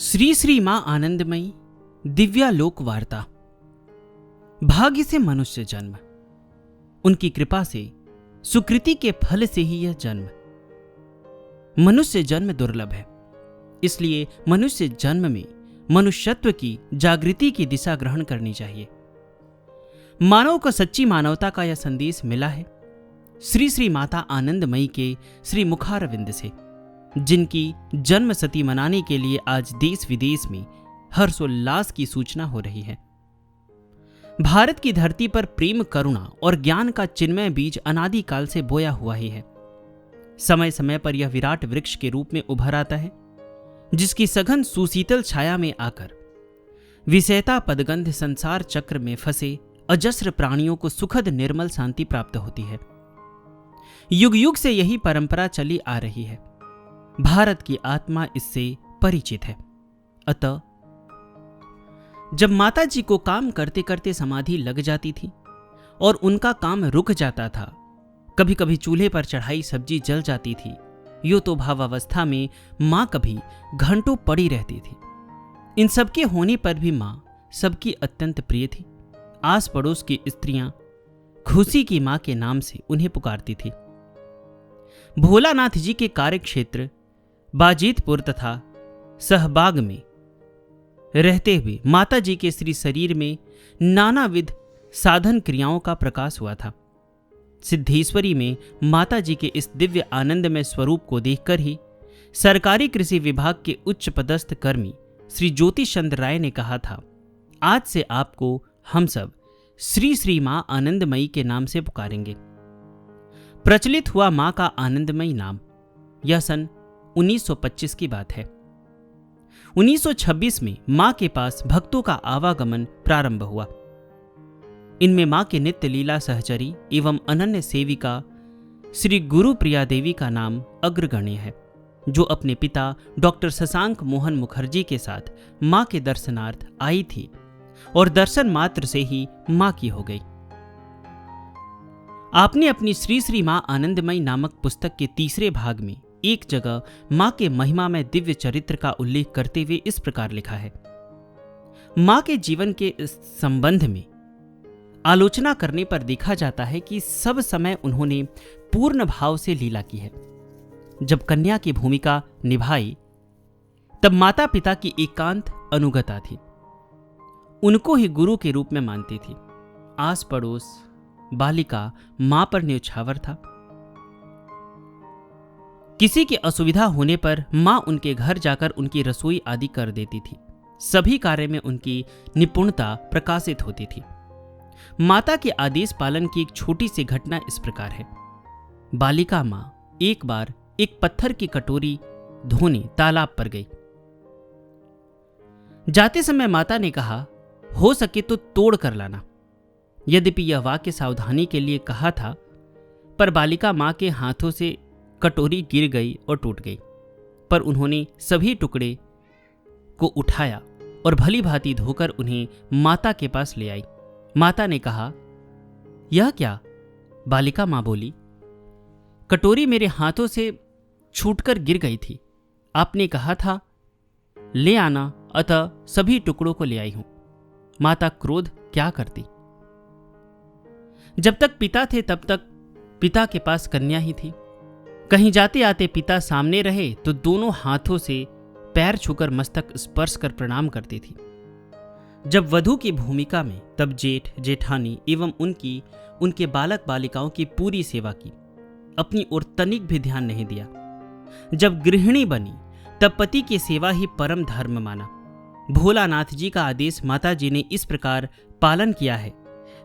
श्री श्री मां आनंदमयी दिव्यालोक वार्ता। भाग्य से मनुष्य जन्म, उनकी कृपा से सुकृति के फल से ही यह जन्म। मनुष्य जन्म दुर्लभ है, इसलिए मनुष्य जन्म में मनुष्यत्व की जागृति की दिशा ग्रहण करनी चाहिए। मानव को सच्ची मानवता का यह संदेश मिला है श्री श्री माता आनंदमयी के श्री मुखारविंद से, जिनकी जन्म सती मनाने के लिए आज देश विदेश में हर्षोल्लास की सूचना हो रही है। भारत की धरती पर प्रेम, करुणा और ज्ञान का चिन्मय बीज अनादिकाल से बोया हुआ ही है। समय समय पर यह विराट वृक्ष के रूप में उभर आता है, जिसकी सघन सुशीतल छाया में आकर विषयता पदगंध संसार चक्र में फंसे अजस्र प्राणियों को सुखद निर्मल शांति प्राप्त होती है। युग युग से यही परंपरा चली आ रही है। भारत की आत्मा इससे परिचित है। अतः जब माता जी को काम करते करते समाधि लग जाती थी और उनका काम रुक जाता था, कभी कभी चूल्हे पर चढ़ाई सब्जी जल जाती थी, यूं तो भावावस्था में मां कभी घंटों पड़ी रहती थी। इन सबके होने पर भी मां सबकी अत्यंत प्रिय थी। आस पड़ोस की स्त्रियां खुशी की मां के नाम से उन्हें पुकारती थी। भोलानाथ जी के कार्य क्षेत्र बाजीतपुर तथा सहबाग में रहते हुए माता जी के श्री शरीर में नानाविध साधन क्रियाओं का प्रकाश हुआ था। सिद्धेश्वरी में माता जी के इस दिव्य आनंदमय स्वरूप को देखकर ही सरकारी कृषि विभाग के उच्च पदस्थ कर्मी श्री ज्योतिष चंद्र राय ने कहा था, आज से आपको हम सब श्री श्री मां आनंदमयी के नाम से पुकारेंगे। प्रचलित हुआ मां का आनंदमयी नाम। यह सन 1925 की बात है। 1926 में मां के पास भक्तों का आवागमन प्रारंभ हुआ। इनमें मां के नित्य लीला सहचरी एवं अनन्य सेविका श्री गुरु प्रिया देवी का नाम अग्रगण्य है, जो अपने पिता डॉक्टर शशांक मोहन मुखर्जी के साथ मां के दर्शनार्थ आई थी और दर्शन मात्र से ही मां की हो गई। आपने अपनी श्री श्री मां आनंदमयी नामक पुस्तक के तीसरे भाग में एक जगह मां के महिमा में दिव्य चरित्र का उल्लेख करते हुए इस प्रकार लिखा है। मां के जीवन के संबंध में आलोचना करने पर देखा जाता है कि सब समय उन्होंने पूर्ण भाव से लीला की है। जब कन्या की भूमिका निभाई तब माता पिता की एकांत अनुगता थी, उनको ही गुरु के रूप में मानती थी। आस पड़ोस बालिका मां पर न्यौछावर था। किसी की असुविधा होने पर मां उनके घर जाकर उनकी रसोई आदि कर देती थी। सभी कार्य में उनकी निपुणता प्रकाशित होती थी। माता के आदेश पालन की एक छोटी सी घटना इस प्रकार है। बालिका मां एक बार एक पत्थर की कटोरी धोने तालाब पर गई। जाते समय माता ने कहा, हो सके तो तोड़ कर लाना। यद्यपि यह वाक्य सावधानी के लिए कहा था, पर बालिका मां के हाथों से कटोरी गिर गई और टूट गई। पर उन्होंने सभी टुकड़े को उठाया और भली भांति धोकर उन्हें माता के पास ले आई। माता ने कहा, यह क्या? बालिका मां बोली, कटोरी मेरे हाथों से छूटकर गिर गई थी। आपने कहा था ले आना, अतः सभी टुकड़ों को ले आई हूं। माता क्रोध क्या करती। जब तक पिता थे तब तक पिता के पास कन्या ही थी। कहीं जाते आते पिता सामने रहे तो दोनों हाथों से पैर छूकर मस्तक स्पर्श कर प्रणाम करती थी। जब वधू की भूमिका में तब जेठ जेठानी एवं उनके बालक बालिकाओं की पूरी सेवा की, अपनी ओर तनिक भी ध्यान नहीं दिया। जब गृहिणी बनी तब पति की सेवा ही परम धर्म माना। भोलानाथ जी का आदेश माता जी ने इस प्रकार पालन किया है,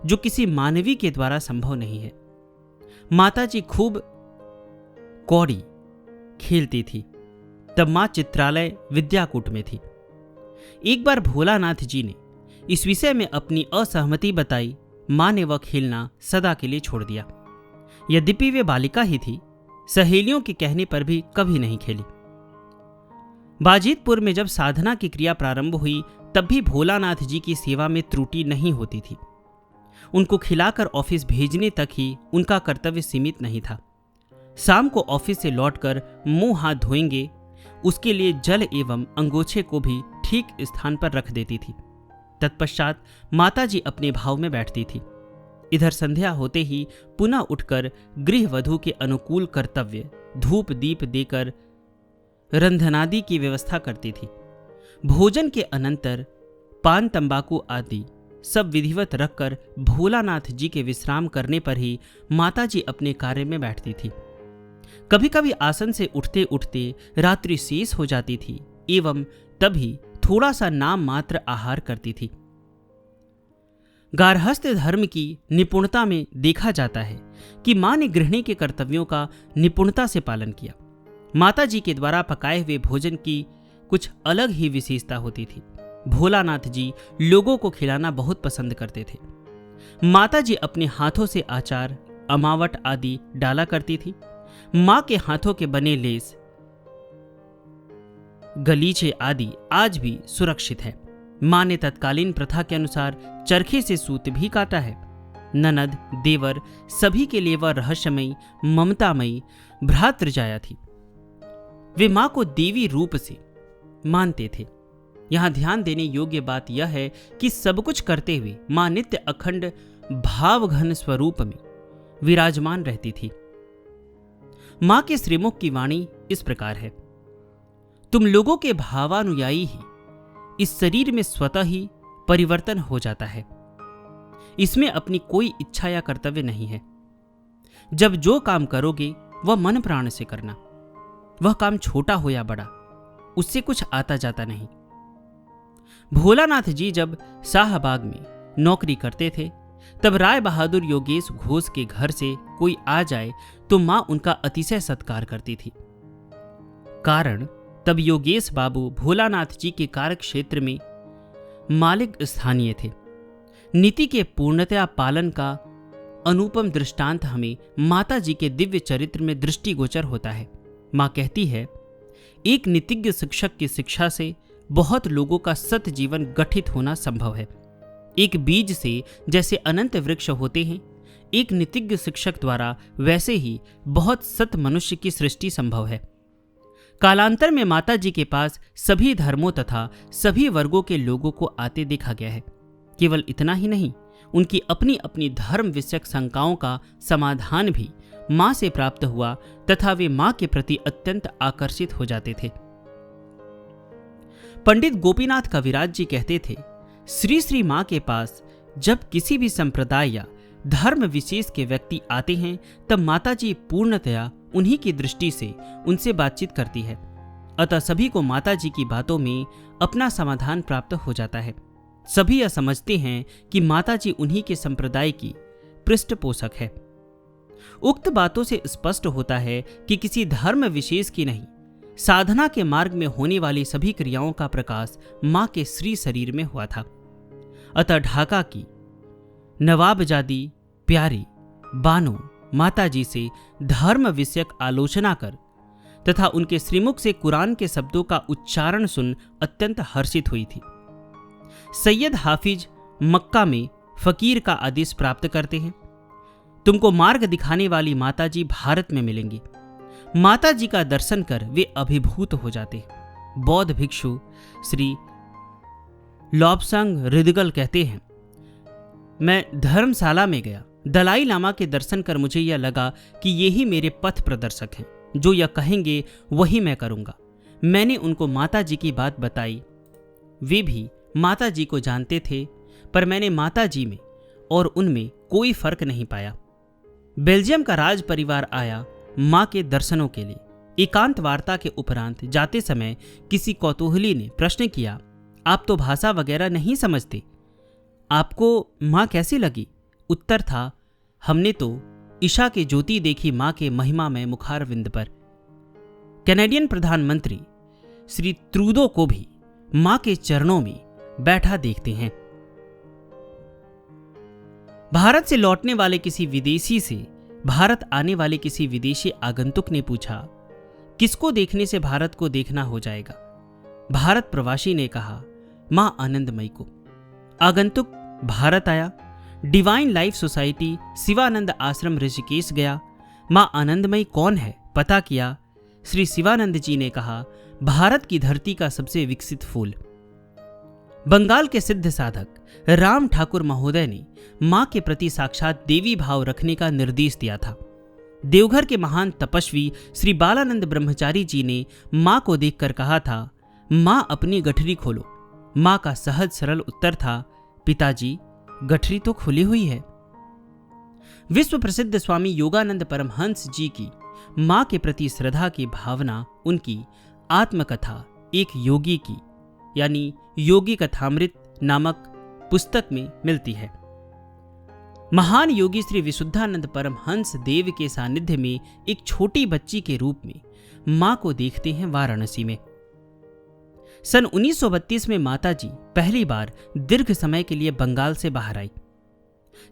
जो किसी मानवी के द्वारा संभव नहीं है। माता जी खूब कौड़ी खेलती थी। तब मां चित्रालय विद्याकूट में थी। एक बार भोलानाथ जी ने इस विषय में अपनी असहमति बताई। मां ने वह खेलना सदा के लिए छोड़ दिया। यद्यपि वे बालिका ही थी, सहेलियों के कहने पर भी कभी नहीं खेली। बाजीतपुर में जब साधना की क्रिया प्रारंभ हुई तब भी भोलानाथ जी की सेवा में त्रुटि नहीं होती थी। उनको खिलाकर ऑफिस भेजने तक ही उनका कर्तव्य सीमित नहीं था। शाम को ऑफिस से लौटकर मुंह हाथ धोएंगे, उसके लिए जल एवं अंगोछे को भी ठीक स्थान पर रख देती थी। तत्पश्चात माताजी अपने भाव में बैठती थी। इधर संध्या होते ही पुनः उठकर गृहवधू के अनुकूल कर्तव्य धूप दीप देकर रंधनादि की व्यवस्था करती थी। भोजन के अनंतर पान तंबाकू आदि सब विधिवत रखकर भोलानाथ जी के विश्राम करने पर ही माताजी अपने कार्य में बैठती थी। कभी कभी आसन से उठते उठते रात्रि शेष हो जाती थी एवं तभी थोड़ा सा नाम मात्र आहार करती थी। गार्हस्थ धर्म की निपुणता में देखा जाता है कि मां ने गृहिणी के कर्तव्यों का निपुणता से पालन किया। माताजी के द्वारा पकाए हुए भोजन की कुछ अलग ही विशेषता होती थी। भोलानाथ जी लोगों को खिलाना बहुत पसंद करते थे। माताजी अपने हाथों से अचार, अमावट आदि डाला करती थी। मां के हाथों के बने लेस, गलीचे आदि आज भी सुरक्षित है। मां ने तत्कालीन प्रथा के अनुसार चरखे से सूत भी काटा है। ननद, देवर सभी के लिए वह रहस्यमयी, ममतामयी भ्रातृजाया थी। वे मां को देवी रूप से मानते थे। यहां ध्यान देने योग्य बात यह है कि सब कुछ करते हुए मां नित्य अखंड भावघन स्वरूप में विराजमान रहती थी। मां के श्रीमुख की वाणी इस प्रकार है: तुम लोगों के भावानुयायी ही इस शरीर में स्वतः ही परिवर्तन हो जाता है। इसमें अपनी कोई इच्छा या कर्तव्य नहीं है। जब जो काम करोगे वह मन प्राण से करना। वह काम छोटा हो या बड़ा, उससे कुछ आता जाता नहीं। भोलानाथ जी जब शाहबाग में नौकरी करते थे तब राय बहादुर योगेश घोष के घर से कोई आ जाए तो मां उनका अतिशय सत्कार करती थी। कारण तब योगेश बाबू भोलानाथ जी के कार्य क्षेत्र में मालिक स्थानीय थे। नीति के पूर्णतया पालन का अनुपम दृष्टांत हमें माता जी के दिव्य चरित्र में दृष्टिगोचर होता है। मां कहती है, एक नीतिज्ञ शिक्षक की शिक्षा से बहुत लोगों का सत जीवन गठित होना संभव है। एक बीज से जैसे अनंत वृक्ष होते हैं, एक नीतिज्ञ शिक्षक द्वारा वैसे ही बहुत सत मनुष्य की सृष्टि संभव है। कालांतर में माता जी के पास सभी धर्मों तथा सभी वर्गों के लोगों को आते देखा गया है। केवल इतना ही नहीं, उनकी अपनी अपनी धर्म विषयक शंकाओं का समाधान भी मां से प्राप्त हुआ तथा वे मां के प्रति अत्यंत आकर्षित हो जाते थे। पंडित गोपीनाथ कविराज जी कहते थे, श्री श्री मां के पास जब किसी भी संप्रदाय या धर्म विशेष के व्यक्ति आते हैं तब माता जी पूर्णतया उन्हीं की दृष्टि से उनसे बातचीत करती है। अतः सभी को माता जी की बातों में अपना समाधान प्राप्त हो जाता है। सभी यह समझते हैं कि माता जी उन्हीं के संप्रदाय की पृष्ठपोषक है। उक्त बातों से स्पष्ट होता है कि किसी धर्म विशेष की नहीं, साधना के मार्ग में होने वाली सभी क्रियाओं का प्रकाश मां के श्री शरीर में हुआ था। अतः ढाका की नवाबजादी प्यारी बानो माता जी से धर्म विषयक आलोचना कर तथा उनके श्रीमुख से कुरान के शब्दों का उच्चारण सुन अत्यंत हर्षित हुई थी। सैयद हाफिज मक्का में फकीर का आदेश प्राप्त करते हैं, तुमको मार्ग दिखाने वाली माताजी भारत में मिलेंगी। माताजी का दर्शन कर वे अभिभूत हो जाते। बौद्ध भिक्षु श्री लॉब्संग रिदगल कहते हैं, मैं धर्मशाला में गया। दलाई लामा के दर्शन कर मुझे यह लगा कि ये ही मेरे पथ प्रदर्शक हैं। जो यह कहेंगे वही मैं करूंगा। मैंने उनको माता जी की बात बताई। वे भी माता जी को जानते थे, पर मैंने माता जी में और उनमें कोई फर्क नहीं पाया। बेल्जियम का राज परिवार आया मां के दर्शनों के लिए। एकांत वार्ता के उपरांत जाते समय किसी कौतूहली ने प्रश्न किया, आप तो भाषा वगैरह नहीं समझते, आपको मां कैसी लगी? उत्तर था, हमने तो ईशा की ज्योति देखी मां के महिमा में मुखारविंद पर। कैनेडियन प्रधानमंत्री श्री ट्रूडो को भी मां के चरणों में बैठा देखते हैं। भारत से लौटने वाले किसी विदेशी से भारत आने वाले किसी विदेशी आगंतुक ने पूछा, किसको देखने से भारत को देखना हो जाएगा? भारत प्रवासी ने कहा, मां आनंदमयी को। आगंतुक भारत आया, डिवाइन लाइफ सोसाइटी शिवानंद आश्रम ऋषिकेश गया। मां आनंदमयी कौन है पता किया। श्री शिवानंद जी ने कहा, भारत की धरती का सबसे विकसित फूल। बंगाल के सिद्ध साधक राम ठाकुर महोदय ने मां के प्रति साक्षात देवी भाव रखने का निर्देश दिया था। देवघर के महान तपस्वी श्री बालानंद ब्रह्मचारी जी ने मां को देखकर कहा था, मां अपनी गठरी खोलो। मां का सहज सरल उत्तर था, पिताजी गठरी तो खुली हुई है। विश्व प्रसिद्ध स्वामी योगानंद परमहंस जी की मां के प्रति श्रद्धा की भावना उनकी आत्मकथा एक योगी की यानी योगी कथामृत नामक पुस्तक में मिलती है। महान योगी श्री विशुद्धानंद परमहंस देव के सानिध्य में एक छोटी बच्ची के रूप में मां को देखते हैं वाराणसी में। सन 1932 में माताजी पहली बार दीर्घ समय के लिए बंगाल से बाहर आई।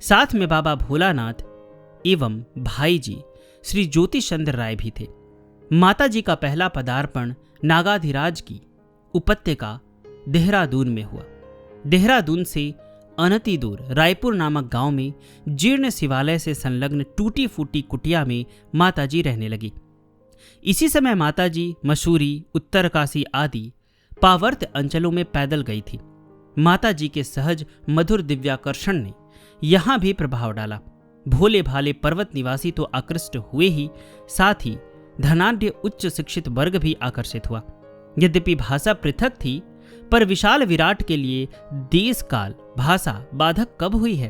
साथ में बाबा भोलानाथ एवं भाई जी श्री ज्योतिष चंद्र राय भी थे। माताजी का पहला पदार्पण नागाधिराज की उपत्यका देहरादून में हुआ। देहरादून से अनति दूर रायपुर नामक गांव में जीर्ण शिवालय से संलग्न टूटी फूटी कुटिया में माताजी रहने लगी। इसी समय माताजी मसूरी, उत्तरकाशी आदि पावर्त अंचलों में पैदल गई थी। माताजी के सहज मधुर दिव्याकर्षण ने यहां भी प्रभाव डाला। भोले भाले पर्वत निवासी तो आकृष्ट हुए ही, साथ ही धनाढ्य उच्च शिक्षित वर्ग भी आकर्षित हुआ। यद्यपि भाषा पृथक थी, पर विशाल विराट के लिए देश काल भाषा बाधक कब हुई है?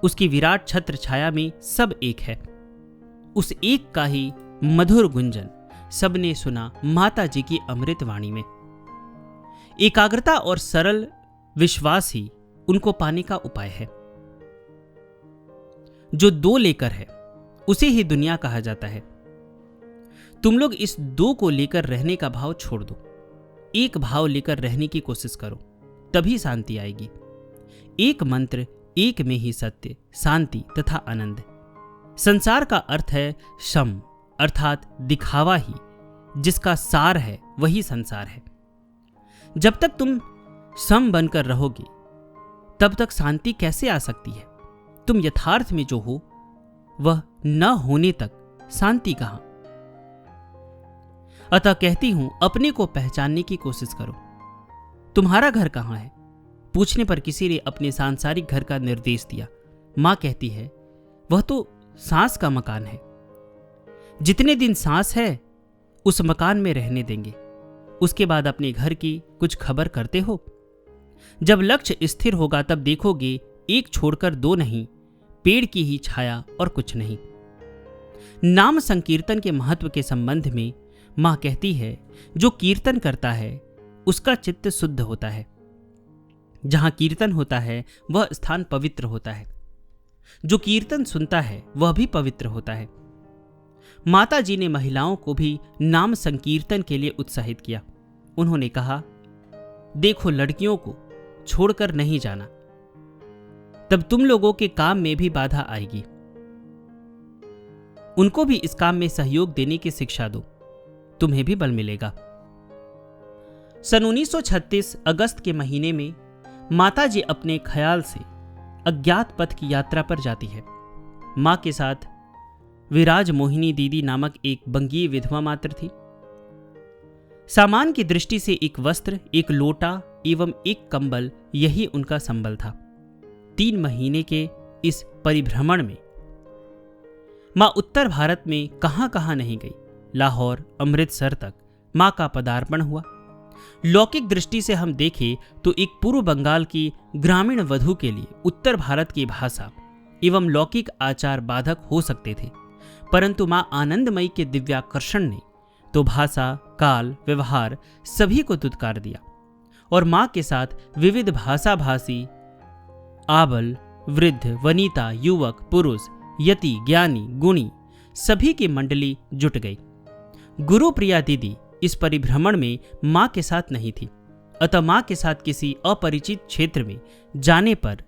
उसकी विराट छत्र छाया में सब एक है। उस एक का ही मधुर गुंजन सबने सुना माता जी की अमृत वाणी में। एकाग्रता और सरल विश्वास ही उनको पाने का उपाय है। जो दो लेकर है उसे ही दुनिया कहा जाता है। तुम लोग इस दो को लेकर रहने का भाव छोड़ दो, एक भाव लेकर रहने की कोशिश करो, तभी शांति आएगी। एक मंत्र, एक में ही सत्य, शांति तथा आनंद। संसार का अर्थ है शम, अर्थात दिखावा ही, जिसका सार है वही संसार है। जब तक तुम सम बनकर रहोगे तब तक शांति कैसे आ सकती है? तुम यथार्थ में जो हो वह न होने तक शांति कहां? अतः कहती हूं, अपने को पहचानने की कोशिश करो। तुम्हारा घर कहां है? पूछने पर किसी ने अपने सांसारिक घर का निर्देश दिया। मां कहती है, वह तो सांस का मकान है। जितने दिन सांस है उस मकान में रहने देंगे, उसके बाद अपने घर की कुछ खबर करते हो? जब लक्ष्य स्थिर होगा तब देखोगे एक छोड़कर दो नहीं, पेड़ की ही छाया और कुछ नहीं। नाम संकीर्तन के महत्व के संबंध में मां कहती है, जो कीर्तन करता है उसका चित्त शुद्ध होता है। जहां कीर्तन होता है वह स्थान पवित्र होता है। जो कीर्तन सुनता है वह भी पवित्र होता है। माता जी ने महिलाओं को भी नाम संकीर्तन के लिए उत्साहित किया। उन्होंने कहा, देखो लड़कियों को छोड़कर नहीं जाना, तब तुम लोगों के काम में भी बाधा आएगी। उनको भी इस काम में सहयोग देने की शिक्षा दो, तुम्हें भी बल मिलेगा। सन 1936 अगस्त के महीने में माताजी अपने ख्याल से अज्ञात पथ की यात्रा पर जाती है। मां के साथ विराज मोहिनी दीदी नामक एक बंगीय विधवा मात्र थी। सामान की दृष्टि से एक वस्त्र, एक लोटा एवं एक कंबल, यही उनका संबल था। 3 महीने के इस परिभ्रमण में मां उत्तर भारत में कहां कहां नहीं गई। लाहौर, अमृतसर तक मां का पदार्पण हुआ। लौकिक दृष्टि से हम देखें तो एक पूर्व बंगाल की ग्रामीण वधू के लिए उत्तर भारत की भाषा एवं लौकिक आचार बाधक हो सकते थे, परंतु मां आनंदमयी के दिव्याकर्षण ने तो भाषा, काल, व्यवहार सभी को दुत्कार दिया और मां के साथ विविध भाषा भाषी आबल, वृद्ध, वनिता, युवक, पुरुष, यति, ज्ञानी, गुणी सभी की मंडली जुट गई। गुरु प्रिया दीदी इस परिभ्रमण में मां के साथ नहीं थी, अतः मां के साथ किसी अपरिचित क्षेत्र में जाने पर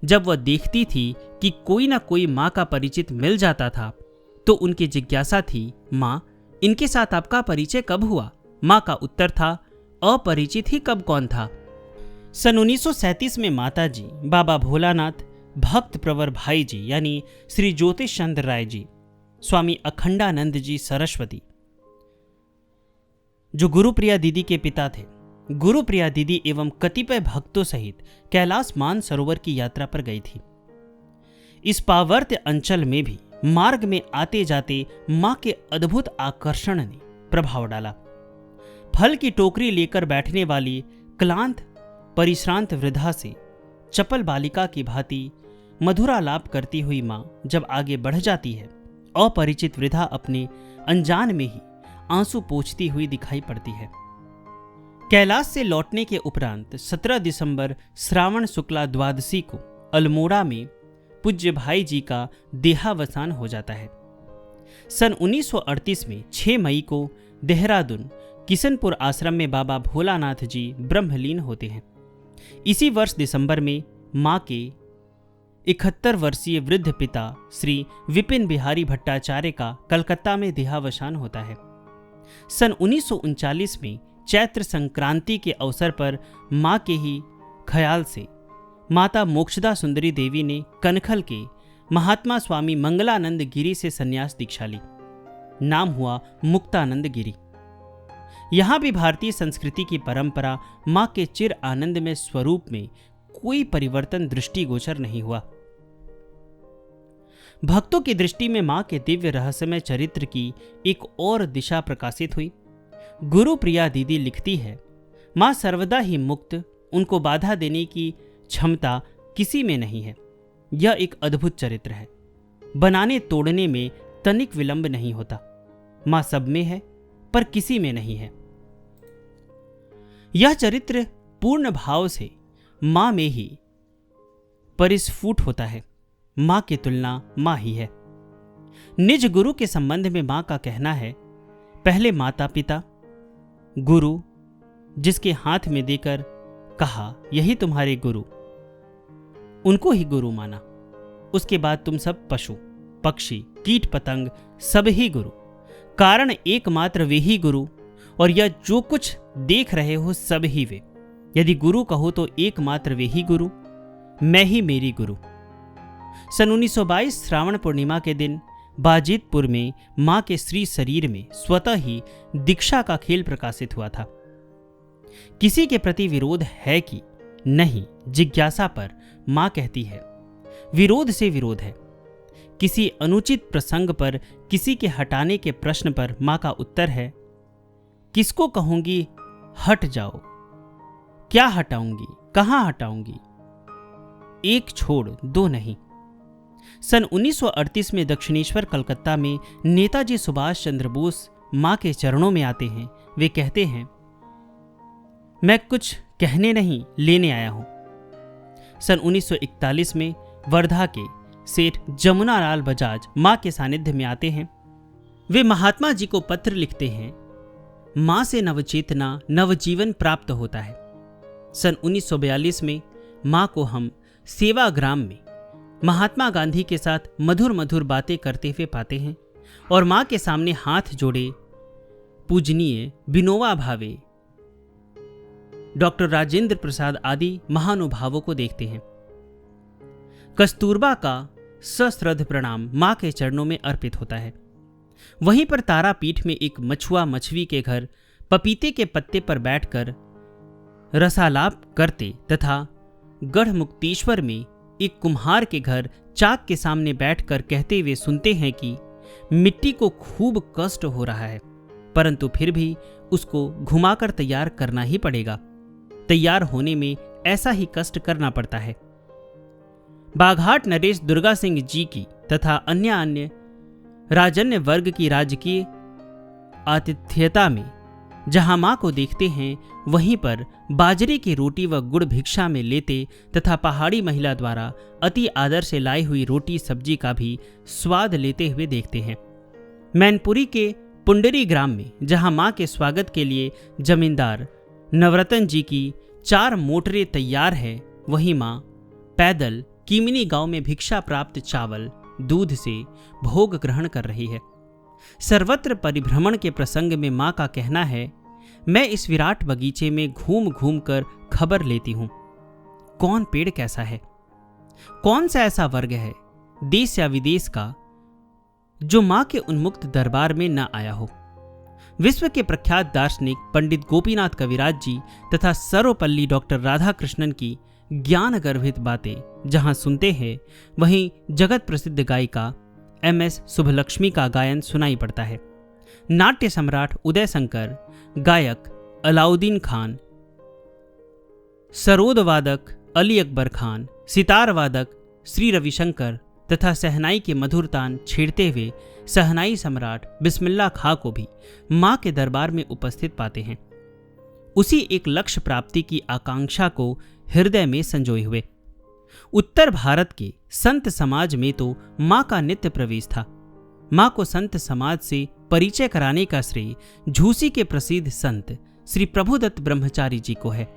जब वह देखती थी कि कोई ना कोई मां का परिचित मिल जाता था, तो उनकी जिज्ञासा थी, मां इनके साथ आपका परिचय कब हुआ? मां का उत्तर था, अपरिचित ही कब कौन था। सन 1937 में माताजी, बाबा भोलानाथ, भक्त प्रवर भाई जी यानी श्री ज्योतिष चंद्र राय जी, स्वामी अखंडानंद जी सरस्वती, जो गुरुप्रिया दीदी के पिता थे, गुरु प्रिया दीदी एवं कतिपय भक्तों सहित कैलाश मानसरोवर की यात्रा पर गई थी। इस पावर्त्य अंचल में भी मार्ग में आते जाते मां के अद्भुत आकर्षण ने प्रभाव डाला। फल की टोकरी लेकर बैठने वाली क्लांत परिश्रांत वृद्धा से चपल बालिका की भांति मधुरालाप करती हुई मां जब आगे बढ़ जाती है, अपरिचित वृद्धा अपने अनजान में ही आंसू पोंछती हुई दिखाई पड़ती है। कैलाश से लौटने के उपरांत 17 दिसंबर श्रावण शुक्ला द्वादशी को अल्मोड़ा में पूज्य भाई जी का देहावसान हो जाता है। सन 1938 में 6 मई को देहरादून किशनपुर आश्रम में बाबा भोलानाथ जी ब्रह्मलीन होते हैं। इसी वर्ष दिसंबर में मां के 71 वर्षीय वृद्ध पिता श्री विपिन बिहारी भट्टाचार्य का कलकत्ता में देहावसान होता है। सन 1939 में चैत्र संक्रांति के अवसर पर मां के ही ख्याल से माता मोक्षदा सुंदरी देवी ने कनखल के महात्मा स्वामी मंगलानंद गिरी से संन्यास दीक्षा ली। नाम हुआ मुक्तानंद गिरी। यहां भी भारतीय संस्कृति की परंपरा मां के चिर आनंदमय स्वरूप में कोई परिवर्तन दृष्टिगोचर नहीं हुआ। भक्तों की दृष्टि में मां के दिव्य रहस्यमय चरित्र की एक और दिशा प्रकाशित हुई। गुरु प्रिया दीदी लिखती है, मां सर्वदा ही मुक्त, उनको बाधा देने की क्षमता किसी में नहीं है। यह एक अद्भुत चरित्र है। बनाने तोड़ने में तनिक विलंब नहीं होता। मां सब में है पर किसी में नहीं है। यह चरित्र पूर्ण भाव से मां में ही परिस्फुट होता है। मां की तुलना मां ही है। निज गुरु के संबंध में मां का कहना है, पहले माता पिता, गुरु जिसके हाथ में देकर कहा यही तुम्हारे गुरु, उनको ही गुरु माना। उसके बाद तुम सब पशु पक्षी कीट पतंग सब ही गुरु, कारण एकमात्र वे ही गुरु, और यह जो कुछ देख रहे हो सब ही वे। यदि गुरु कहो तो एकमात्र वे ही गुरु, मैं ही मेरी गुरु। सन 1922 श्रावण पूर्णिमा के दिन बाजितपुर में मां के श्री शरीर में स्वतः ही दीक्षा का खेल प्रकाशित हुआ था। किसी के प्रति विरोध है कि नहीं, जिज्ञासा पर मां कहती है विरोध से विरोध है। किसी अनुचित प्रसंग पर किसी के हटाने के प्रश्न पर मां का उत्तर है, किसको कहूंगी हट जाओ, क्या हटाऊंगी, कहां हटाऊंगी, एक छोड़ दो नहीं। सन 1938 में दक्षिणेश्वर कलकत्ता में नेताजी सुभाष चंद्र बोस मां के चरणों में आते हैं। वे कहते हैं, मैं कुछ कहने नहीं लेने आया हूं। सन 1941 में वर्धा के सेठ जमुनालाल बजाज मां के सानिध्य में आते हैं। वे महात्मा जी को पत्र लिखते हैं, मां से नवचेतना नवजीवन प्राप्त होता है। सन 1942 में मां को हम सेवाग्राम में महात्मा गांधी के साथ मधुर मधुर बातें करते हुए पाते हैं और मां के सामने हाथ जोड़े पूजनीय विनोबा भावे, डॉक्टर राजेंद्र प्रसाद आदि महानुभावों को देखते हैं। कस्तूरबा का सश्रद्ध प्रणाम मां के चरणों में अर्पित होता है। वहीं पर तारापीठ में एक मछुआ मछवी के घर पपीते के पत्ते पर बैठकर रसालाप करते तथा गढ़मुक्तेश्वर में एक कुम्हार के घर चाक के सामने बैठकर कहते हुए सुनते हैं कि मिट्टी को खूब कष्ट हो रहा है, परंतु फिर भी उसको घुमाकर तैयार करना ही पड़ेगा। तैयार होने में ऐसा ही कष्ट करना पड़ता है। बाघाट नरेश दुर्गा सिंह जी की तथा अन्य राजन्य वर्ग की राजकीय आतिथ्यता में जहां मां को देखते हैं, वहीं पर बाजरे की रोटी व गुड़ भिक्षा में लेते तथा पहाड़ी महिला द्वारा अति आदर से लाई हुई रोटी सब्जी का भी स्वाद लेते हुए देखते हैं। मैनपुरी के पुंडरी ग्राम में जहां मां के स्वागत के लिए जमींदार नवरतन जी की 4 मोटरें तैयार है, वहीं मां पैदल कीमिनी गांव में भिक्षा प्राप्त चावल दूध से भोग ग्रहण कर रही है। सर्वत्र परिभ्रमण के प्रसंग में मां का कहना है, मैं इस विराट बगीचे में घूम घूम कर खबर लेती हूं, कौन पेड़ कैसा है, कौन सा ऐसा वर्ग है देश या विदेश का जो मां के उन्मुक्त दरबार में न आया हो। विश्व के प्रख्यात दार्शनिक पंडित गोपीनाथ कविराज जी तथा सर्वपल्ली डॉक्टर राधा कृष्णन की ज्ञान गर्भित बातें जहां सुनते हैं, वहीं जगत प्रसिद्ध गायिका MS शुभलक्ष्मी का गायन सुनाई पड़ता है। नाट्य सम्राट उदय शंकर, गायक अलाउद्दीन खान, सरोद वादक अली अकबर खान, सितार वादक श्री रविशंकर तथा सहनाई के मधुर तान छेड़ते हुए सहनाई सम्राट बिस्मिल्लाह खां को भी मां के दरबार में उपस्थित पाते हैं, उसी एक लक्ष्य प्राप्ति की आकांक्षा को हृदय में संजोए हुए। उत्तर भारत के संत समाज में तो मां का नित्य प्रवेश था। मां को संत समाज से परिचय कराने का श्रेय झूसी के प्रसिद्ध संत श्री प्रभुदत्त ब्रह्मचारी जी को है।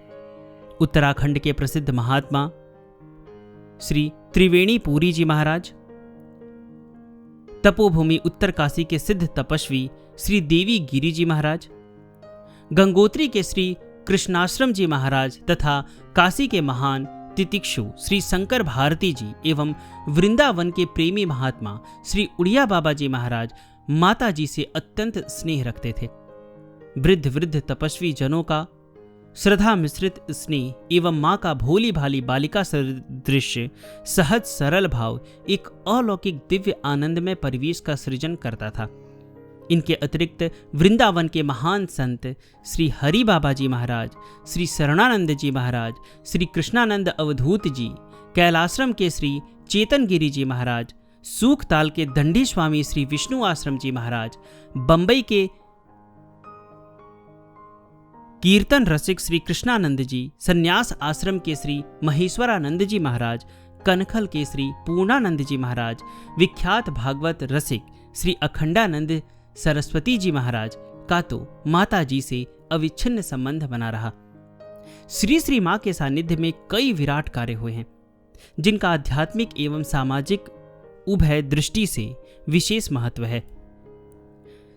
उत्तराखंड के प्रसिद्ध महात्मा श्री त्रिवेणी पुरी जी महाराज, तपोभूमि उत्तरकाशी के सिद्ध तपस्वी श्री देवी गिरी जी महाराज, गंगोत्री के श्री कृष्णाश्रम जी महाराज तथा काशी के महान तितिक्षु श्री शंकर भारती जी एवं वृंदावन के प्रेमी महात्मा श्री उड़िया बाबा जी महाराज माता जी से अत्यंत स्नेह रखते थे। वृद्ध तपस्वी जनों का श्रद्धा मिश्रित स्नेह एवं मां का भोली भाली बालिका सदृश सहज सरल भाव एक अलौकिक दिव्य आनंदमय परिवेश का सृजन करता था। इनके अतिरिक्त वृंदावन के महान संत श्री हरि बाबा जी महाराज, श्री शरणानंद जी महाराज, श्री कृष्णानंद अवधूत जी, कैलाश्रम के श्री चेतन गिरी जी महाराज, सूखताल के दंडी स्वामी श्री विष्णु आश्रम जी महाराज, बंबई के कीर्तन रसिक श्री कृष्णानंद जी, संन्यास आश्रम के श्री महेश्वरानंद जी महाराज, कनखल के श्री पूर्णानंद जी महाराज, विख्यात भागवत रसिक श्री अखंडानंद सरस्वती जी महाराज का तो माता जी से अविच्छिन्न संबंध बना रहा। श्री मां के सानिध्य में कई विराट कार्य हुए हैं, जिनका आध्यात्मिक एवं सामाजिक उभय दृष्टि से विशेष महत्व है।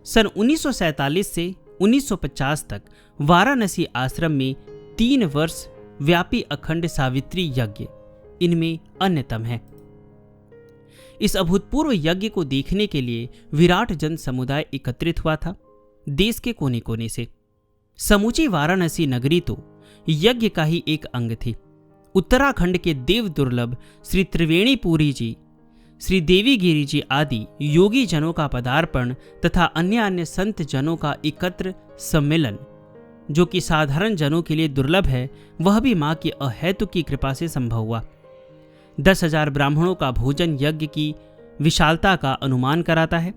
सन 1947 से 1950 तक वाराणसी आश्रम में 3 वर्ष व्यापी अखंड सावित्री यज्ञ इनमें अन्यतम है। इस अभूतपूर्व यज्ञ को देखने के लिए विराट जन समुदाय एकत्रित हुआ था। देश के कोने कोने से समूची वाराणसी नगरी तो यज्ञ का ही एक अंग थी। उत्तराखंड के देव दुर्लभ श्री त्रिवेणी पुरी जी, श्री देवी गिरी जी आदि योगी जनों का पदार्पण तथा अन्य संत जनों का एकत्र सम्मेलन, जो कि साधारण जनों के लिए दुर्लभ है, वह भी मां की अहेतु की कृपा से संभव हुआ। 10,000 ब्राह्मणों का भोजन यज्ञ की विशालता का अनुमान कराता है।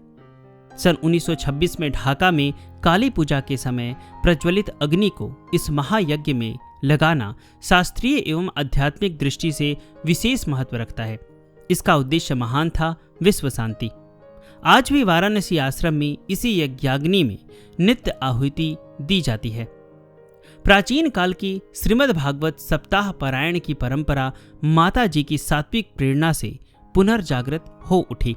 सन 1926 में ढाका में काली पूजा के समय प्रज्वलित अग्नि को इस महायज्ञ में लगाना शास्त्रीय एवं आध्यात्मिक दृष्टि से विशेष महत्व रखता है। इसका उद्देश्य महान था, विश्व शांति। आज भी वाराणसी आश्रम में इसी यज्ञाग्नि में नित्य आहुति दी जाती है। प्राचीन काल की श्रीमद् भागवत सप्ताह पारायण की परंपरा माता जी की सात्विक प्रेरणा से पुनर्जागृत हो उठी।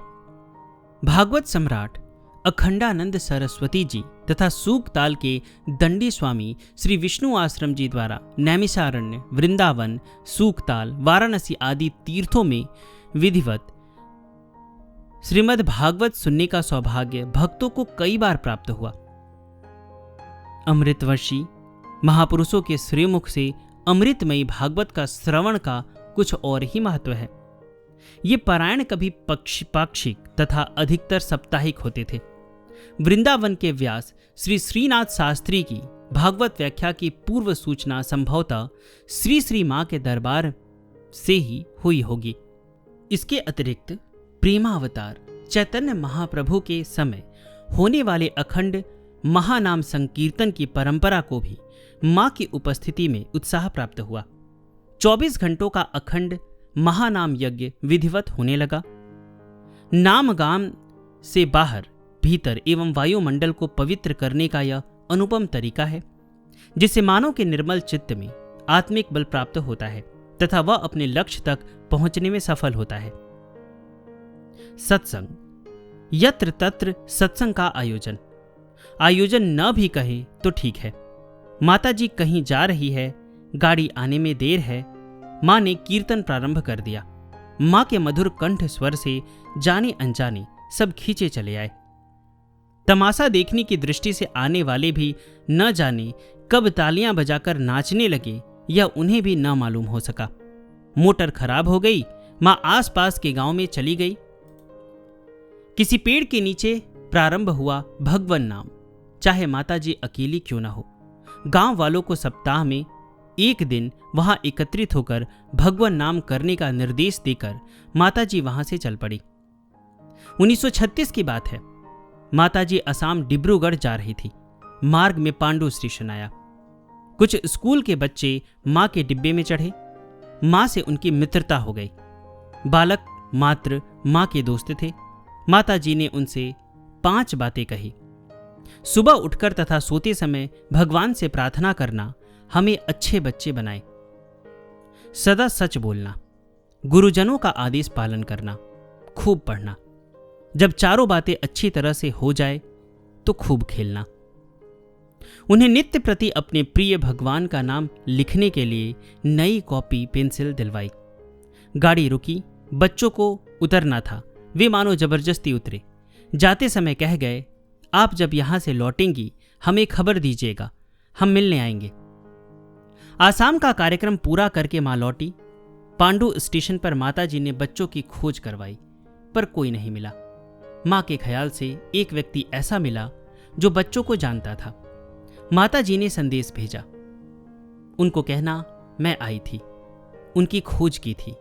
भागवत सम्राट अखंडानंद सरस्वती जी तथा सूखताल के दंडी स्वामी श्री विष्णु आश्रम जी द्वारा नैमिषारण्य, वृंदावन, सूखताल, वाराणसी आदि तीर्थों में विधिवत श्रीमद् भागवत सुनने का सौभाग्य भक्तों को कई बार प्राप्त हुआ। अमृतवर्षी महापुरुषों के श्रीमुख से अमृतमयी भागवत का श्रवण का कुछ और ही महत्व है। ये पारायण कभी पाक्षिक तथा अधिकतर साप्ताहिक होते थे। वृंदावन के व्यास श्री श्रीनाथ शास्त्री की भागवत व्याख्या की पूर्व सूचना संभवतः श्री मां के दरबार से ही हुई होगी। इसके अतिरिक्त प्रेमावतार चैतन्य महाप्रभु के समय होने वाले अखंड महानाम संकीर्तन की परंपरा को भी मां की उपस्थिति में उत्साह प्राप्त हुआ। 24 घंटों का अखंड महानाम यज्ञ विधिवत होने लगा। नाम गाम से बाहर भीतर एवं वायुमंडल को पवित्र करने का यह अनुपम तरीका है, जिससे मानव के निर्मल चित्त में आत्मिक बल प्राप्त होता है तथा वह अपने लक्ष्य तक पहुंचने में सफल होता है। सत्संग, यत्र तत्र सत्संग का आयोजन न भी कहे तो ठीक है। माता जी कहीं जा रही है, गाड़ी आने में देर है, मां ने कीर्तन प्रारंभ कर दिया। मां के मधुर कंठ स्वर से जाने अनजाने सब खींचे चले आए। तमाशा देखने की दृष्टि से आने वाले भी न जाने कब तालियां बजाकर नाचने लगे, यह उन्हें भी न मालूम हो सका। मोटर खराब हो गई, मां आसपास के गांव में चली गई। किसी पेड़ के नीचे प्रारंभ हुआ भगवन नाम, चाहे माताजी अकेली क्यों ना हो। गांव वालों को सप्ताह में एक दिन वहां एकत्रित होकर भगवन नाम करने का निर्देश देकर माताजी वहां से चल पड़ी। 1936 की बात है। माताजी असम डिब्रूगढ़ जा रही थी। मार्ग में पांडु स्टेशन आया। कुछ स्कूल के बच्चे मां के डिब्बे में चढ़े। मां से उनकी मित्रता हो गई। बालक मात्र मां के दोस्त थे। माताजी ने उनसे 5 बातें कही। सुबह उठकर तथा सोते समय भगवान से प्रार्थना करना, हमें अच्छे बच्चे बनाए, सदा सच बोलना, गुरुजनों का आदेश पालन करना, खूब पढ़ना, जब चारों बातें अच्छी तरह से हो जाए तो खूब खेलना। उन्हें नित्य प्रति अपने प्रिय भगवान का नाम लिखने के लिए नई कॉपी पेंसिल दिलवाई। गाड़ी रुकी, बच्चों को उतरना था। वे मानो जबरदस्ती उतरे। जाते समय कह गए, आप जब यहां से लौटेंगी हमें खबर दीजिएगा, हम मिलने आएंगे। आसाम का कार्यक्रम पूरा करके मां लौटी। पांडु स्टेशन पर माताजी ने बच्चों की खोज करवाई, पर कोई नहीं मिला। मां के ख्याल से एक व्यक्ति ऐसा मिला जो बच्चों को जानता था। माताजी ने संदेश भेजा, उनको कहना मैं आई थी, उनकी खोज की थी।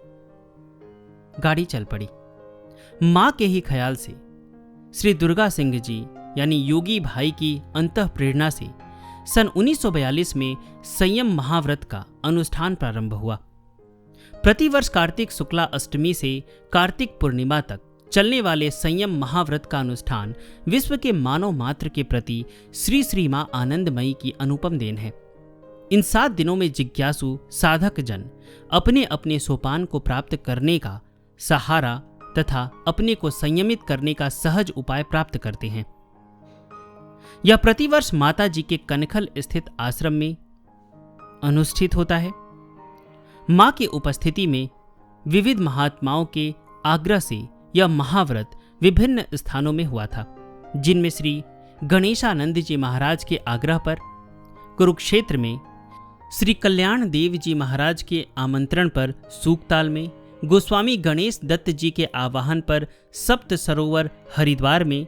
गाड़ी चल पड़ी। मां के ही ख्याल से श्री दुर्गा सिंह जी यानी योगी भाई की अंतः प्रेरणा से सन 1942 में संयम महाव्रत का अनुष्ठान प्रारंभ हुआ। प्रतिवर्ष कार्तिक शुक्ला अष्टमी से कार्तिक पूर्णिमा तक चलने वाले संयम महाव्रत का अनुष्ठान विश्व के मानव मात्र के प्रति श्री श्री मां आनंदमयी की अनुपम देन है। इन 7 दिनों में जिज्ञासु साधक जन अपने अपने सोपान को प्राप्त करने का सहारा तथा अपने को संयमित करने का सहज उपाय प्राप्त करते हैं। यह प्रतिवर्ष माता जी के कनखल स्थित आश्रम में अनुष्ठित होता है। मां की उपस्थिति में विविध महात्माओं के आग्रह से यह महाव्रत विभिन्न स्थानों में हुआ था, जिनमें श्री गणेशानंद जी महाराज के आग्रह पर कुरुक्षेत्र में, श्री कल्याण देव जी महाराज के आमंत्रण पर सूक्ताल में, गोस्वामी गणेश दत्त जी के आवाहन पर सप्त सरोवर हरिद्वार में,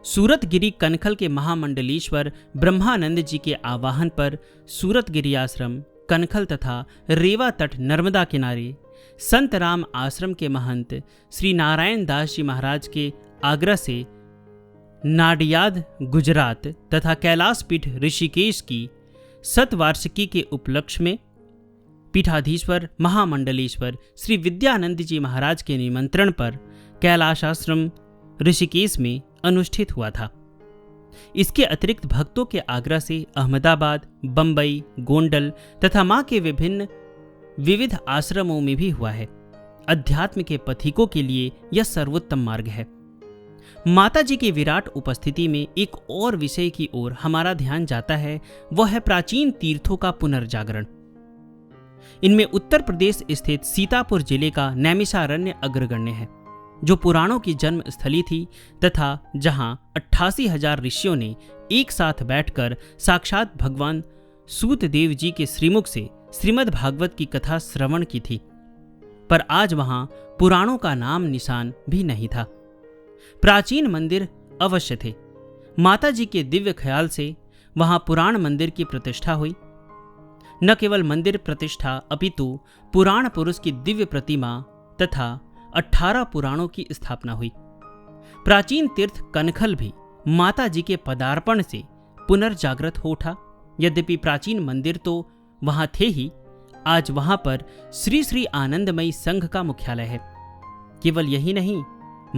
सूरतगिरी कनखल के महामंडलेश्वर ब्रह्मानंद जी के आवाहन पर सूरतगिरी आश्रम कनखल तथा रेवा तट नर्मदा किनारे, संत राम आश्रम के महंत श्री नारायण दास जी महाराज के आग्रह से नाडियाद गुजरात तथा कैलाश पीठ ऋषिकेश की शतवार्षिकी के उपलक्ष्य में पीठाधीश्वर महामंडलेश्वर श्री विद्यानंद जी महाराज के निमंत्रण पर कैलाश आश्रम ऋषिकेश में अनुष्ठित हुआ था। इसके अतिरिक्त भक्तों के आग्रह से अहमदाबाद, बंबई, गोंडल तथा मां के विविध आश्रमों में भी हुआ है। अध्यात्म के पथिकों के लिए यह सर्वोत्तम मार्ग है। माता जी की विराट उपस्थिति में एक और विषय की ओर हमारा ध्यान जाता है, वह है प्राचीन तीर्थों का पुनर्जागरण। इनमें उत्तर प्रदेश स्थित सीतापुर जिले का नैमिषारण्य अग्रगण्य है, जो पुराणों की जन्म स्थली थी तथा जहां 88,000 ऋषियों ने एक साथ बैठकर साक्षात भगवान सूत देव जी के श्रीमुख से श्रीमद् भागवत की कथा श्रवण की थी। पर आज वहां पुराणों का नाम निशान भी नहीं था। प्राचीन मंदिर अवश्य थे। माता जी के दिव्य ख्याल से वहां पुराण मंदिर की प्रतिष्ठा हुई। न केवल मंदिर प्रतिष्ठा अपितु पुराण पुरुष की दिव्य प्रतिमा तथा 18 पुराणों की स्थापना हुई। प्राचीन तीर्थ कनखल भी माता जी के पदार्पण से पुनर्जागृत हो उठा। यद्यपि प्राचीन मंदिर तो वहां थे ही, आज वहां पर श्री श्री आनंदमयी संघ का मुख्यालय है। केवल यही नहीं,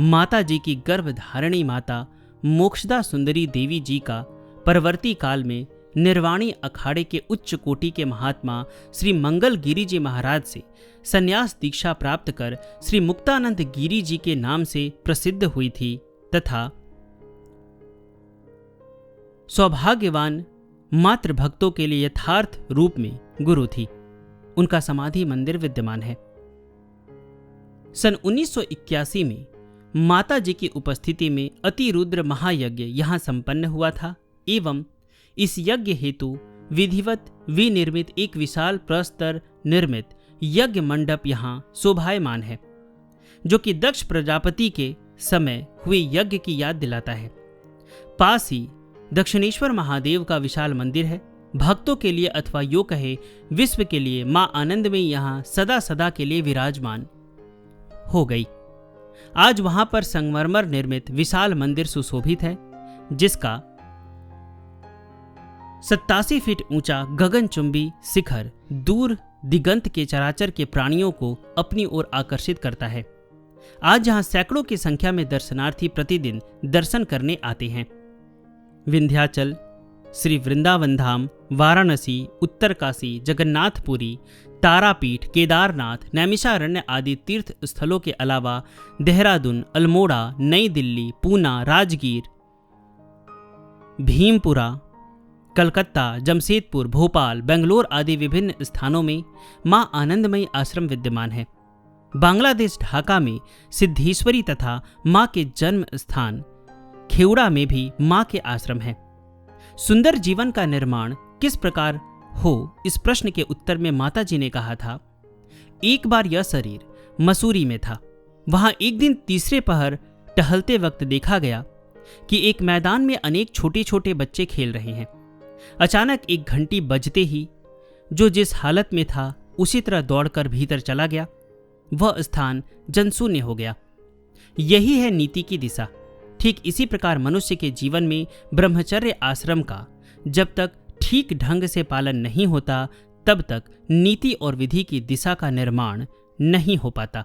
माता जी की गर्भधारिणी माता मोक्षदा सुंदरी देवी जी का परवर्ती काल में निर्वाणी अखाड़े के उच्च कोटि के महात्मा श्री मंगल गिरी जी महाराज से संन्यास दीक्षा प्राप्त कर श्री मुक्तानंद गिरी जी के नाम से प्रसिद्ध हुई थी तथा सौभाग्यवान मात्र भक्तों के लिए यथार्थ रूप में गुरु थी। उनका समाधि मंदिर विद्यमान है। सन 1981 में माता जी की उपस्थिति में अतिरुद्र महायज्ञ यहाँ संपन्न हुआ था एवं इस यज्ञ हेतु विधिवत विनिर्मित एक विशाल प्रस्तर निर्मित यज्ञ मंडप यहाँ शोभायमान है, जो कि दक्ष प्रजापति के समय हुए यज्ञ की याद दिलाता है। पास ही दक्षिणेश्वर महादेव का विशाल मंदिर है। भक्तों के लिए अथवा यो कहे विश्व के लिए मां आनंदमयी यहाँ सदा सदा के लिए विराजमान हो गई। आज वहां पर संगमरमर निर्मित विशाल मंदिर सुशोभित है, जिसका 87 फीट ऊंचा गगनचुंबी शिखर दूर दिगंत के चराचर के प्राणियों को अपनी ओर आकर्षित करता है। आज यहां सैकड़ों की संख्या में दर्शनार्थी प्रतिदिन दर्शन करने आते हैं। विंध्याचल, श्री वृंदावन धाम, वाराणसी, उत्तरकाशी, जगन्नाथपुरी, तारापीठ, केदारनाथ, नैमिषारण्य आदि तीर्थ स्थलों के अलावा देहरादून, अल्मोड़ा, नई दिल्ली, पूना, राजगीर, भीमपुरा, कलकत्ता, जमशेदपुर, भोपाल, बेंगलोर आदि विभिन्न स्थानों में मां आनंदमयी आश्रम विद्यमान है। बांग्लादेश ढाका में सिद्धेश्वरी तथा मां के जन्म स्थान खेवड़ा में भी मां के आश्रम है। सुंदर जीवन का निर्माण किस प्रकार हो, इस प्रश्न के उत्तर में माता जी ने कहा था, एक बार यह शरीर मसूरी में था। वहां एक दिन तीसरे पहर टहलते वक्त देखा गया कि एक मैदान में अनेक छोटे छोटे बच्चे खेल रहे हैं। अचानक एक घंटी बजते ही जो जिस हालत में था उसी तरह दौड़कर भीतर चला गया। वह स्थान जनशून्य हो गया। यही है नीति की दिशा। ठीक इसी प्रकार मनुष्य के जीवन में ब्रह्मचर्य आश्रम का जब तक ठीक ढंग से पालन नहीं होता, तब तक नीति और विधि की दिशा का निर्माण नहीं हो पाता।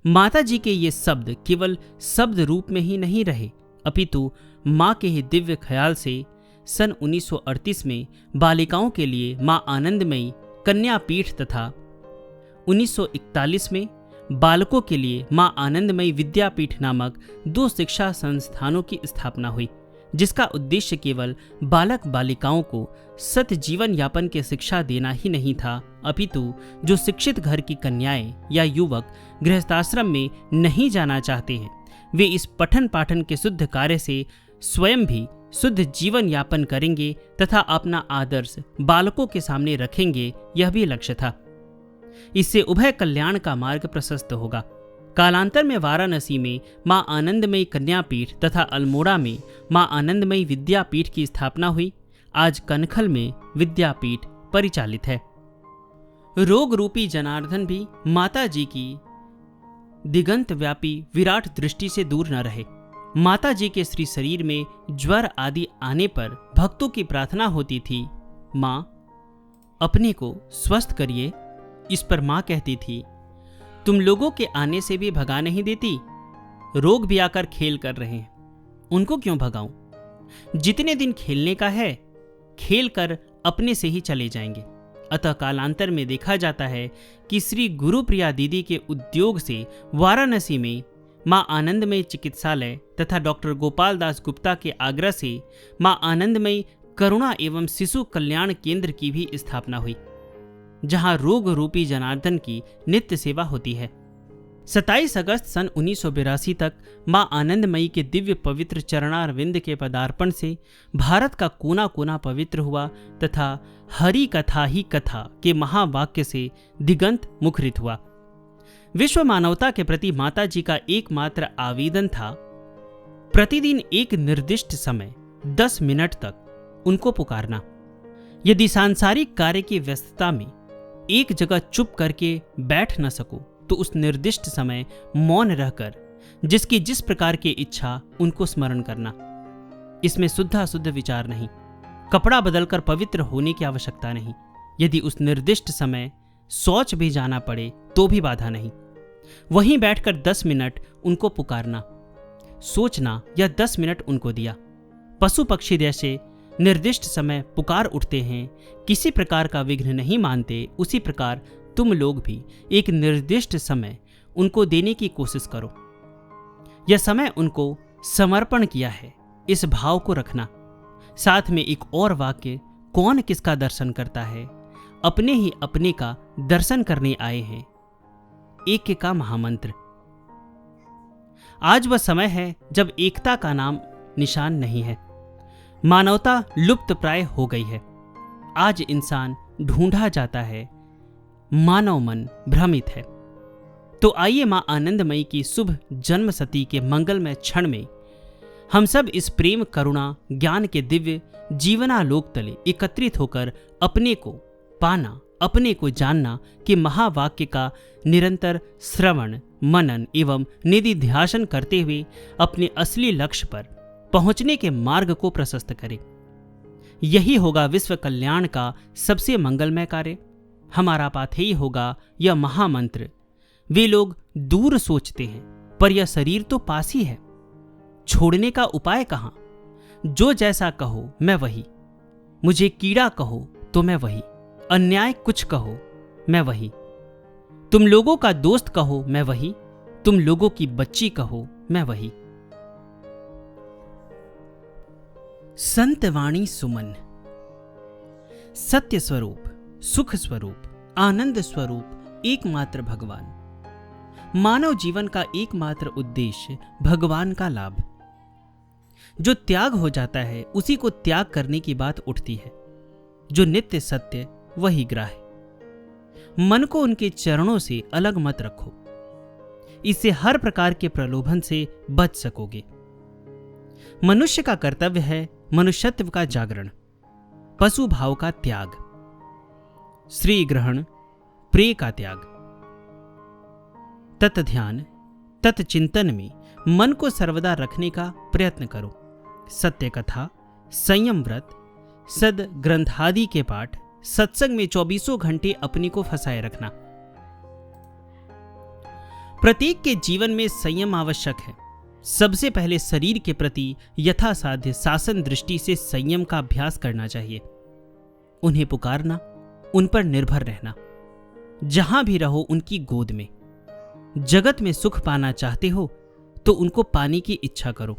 माता जी के ये शब्द केवल शब्द रूप में ही नहीं रहे, अपितु माँ के ही दिव्य ख्याल से सन 1938 में बालिकाओं के लिए माँ आनंदमयी कन्या पीठ तथा 1941 में बालकों के लिए मां आनंदमयी विद्यापीठ नामक 2 शिक्षा संस्थानों की स्थापना हुई, जिसका उद्देश्य केवल बालक बालिकाओं को सत जीवन यापन की शिक्षा देना ही नहीं था, अपितु जो शिक्षित घर की कन्याएं या युवक गृहस्थाश्रम में नहीं जाना चाहते हैं, वे इस पठन पाठन के शुद्ध कार्य से स्वयं भी शुद्ध जीवन यापन करेंगे तथा अपना आदर्श बालकों के सामने रखेंगे। यह भी लक्ष्य था। इससे उभय कल्याण का मार्ग प्रशस्त होगा। कालांतर में वाराणसी में मां आनंदमयी कन्यापीठ तथा अल्मोड़ा में मां आनंदमयी विद्यापीठ की स्थापना हुई। आज कनखल में विद्यापीठ परिचालित है। रोग रूपी जनार्दन भी माता जी की दिगंत व्यापी विराट दृष्टि से दूर न रहे। माता जी के श्री शरीर में ज्वर आदि आने पर भक्तों की प्रार्थना होती थी, मां अपने को स्वस्थ करिए। इस पर मां कहती थी, तुम लोगों के आने से भी भगा नहीं देती, रोग भी आकर खेल कर रहे हैं, उनको क्यों भगाऊं? जितने दिन खेलने का है खेल कर अपने से ही चले जाएंगे। अतः कालांतर में देखा जाता है कि श्री गुरुप्रिया दीदी के उद्योग से वाराणसी में मां आनंदमयी चिकित्सालय तथा डॉक्टर गोपाल दास गुप्ता के आग्रह से मां आनंदमयी करुणा एवं शिशु कल्याण केंद्र की भी स्थापना हुई, जहां रोग रूपी जनार्दन की नित्य सेवा होती है। 27 अगस्त सन 1982 तक मां आनंदमयी के दिव्य पवित्र चरणारविंद के पदार्पण से भारत का कोना कोना पवित्र हुआ तथा हरि कथा ही कथा के महावाक्य से दिगंत मुखरित हुआ। विश्व मानवता के प्रति माता जी का एकमात्र आवेदन था, प्रतिदिन एक निर्दिष्ट समय 10 मिनट तक उनको पुकारना। यदि सांसारिक कार्य की व्यस्तता में एक जगह चुप करके बैठ न सको तो उस निर्दिष्ट समय मौन रहकर जिसकी जिस प्रकार की इच्छा उनको स्मरण करना। इसमें शुद्धाशुद्ध विचार नहीं, कपड़ा बदलकर पवित्र होने की आवश्यकता नहीं। यदि उस निर्दिष्ट समय शौच भी जाना पड़े तो भी बाधा नहीं। वहीं बैठकर 10 मिनट उनको पुकारना, सोचना, या 10 मिनट उनको दिया। पशु पक्षी जैसे निर्दिष्ट समय पुकार उठते हैं, किसी प्रकार का विघ्न नहीं मानते, उसी प्रकार तुम लोग भी एक निर्दिष्ट समय उनको देने की कोशिश करो। यह समय उनको समर्पण किया है, इस भाव को रखना। साथ में एक और वाक्य, कौन किसका दर्शन करता है, अपने ही अपने का दर्शन करने आए हैं, एक का महामंत्र। आज वह समय है जब एकता का नाम निशान नहीं है। मानवता लुप्त प्राय हो गई है। आज इंसान ढूंढा जाता है, मानव मन भ्रमित है। तो आइए मां आनंदमयी की शुभ जन्म शती के मंगलमय क्षण में हम सब इस प्रेम, करुणा, ज्ञान के दिव्य जीवनालोक तले एकत्रित होकर अपने को पाना, अपने को जानना के महावाक्य का निरंतर श्रवण, मनन एवं निधिध्यासन करते हुए अपने असली लक्ष्य पर पहुंचने के मार्ग को प्रशस्त करें। यही होगा विश्व कल्याण का सबसे मंगलमय कार्य। हमारा पाथेय होगा यह महामंत्र। वे लोग दूर सोचते हैं, पर यह शरीर तो पास ही है। छोड़ने का उपाय कहां? जो जैसा कहो मैं वही। मुझे कीड़ा कहो तो मैं वही। अन्याय कुछ कहो मैं वही। तुम लोगों का दोस्त कहो मैं वही। तुम लोगों की बच्ची कहो मैं वही। संत वाणी सुमन। सत्य स्वरूप, सुख स्वरूप, आनंद स्वरूप एकमात्र भगवान। मानव जीवन का एकमात्र उद्देश्य भगवान का लाभ। जो त्याग हो जाता है उसी को त्याग करने की बात उठती है। जो नित्य सत्य वही ग्राह्य। मन को उनके चरणों से अलग मत रखो। इससे हर प्रकार के प्रलोभन से बच सकोगे। मनुष्य का कर्तव्य है मनुष्यत्व का जागरण, पशु भाव का त्याग, श्री ग्रहण, प्रेय का त्याग। तत् ध्यान, तत् चिंतन में मन को सर्वदा रखने का प्रयत्न करो। सत्य कथा, संयम व्रत, सद ग्रंथादि के पाठ, सत्संग में 24 घंटे अपने को फंसाए रखना। प्रत्येक के जीवन में संयम आवश्यक है। सबसे पहले शरीर के प्रति यथासाध्य शासन दृष्टि से संयम का अभ्यास करना चाहिए। उन्हें पुकारना, उन पर निर्भर रहना। जहां भी रहो उनकी गोद में। जगत में सुख पाना चाहते हो तो उनको पाने की इच्छा करो।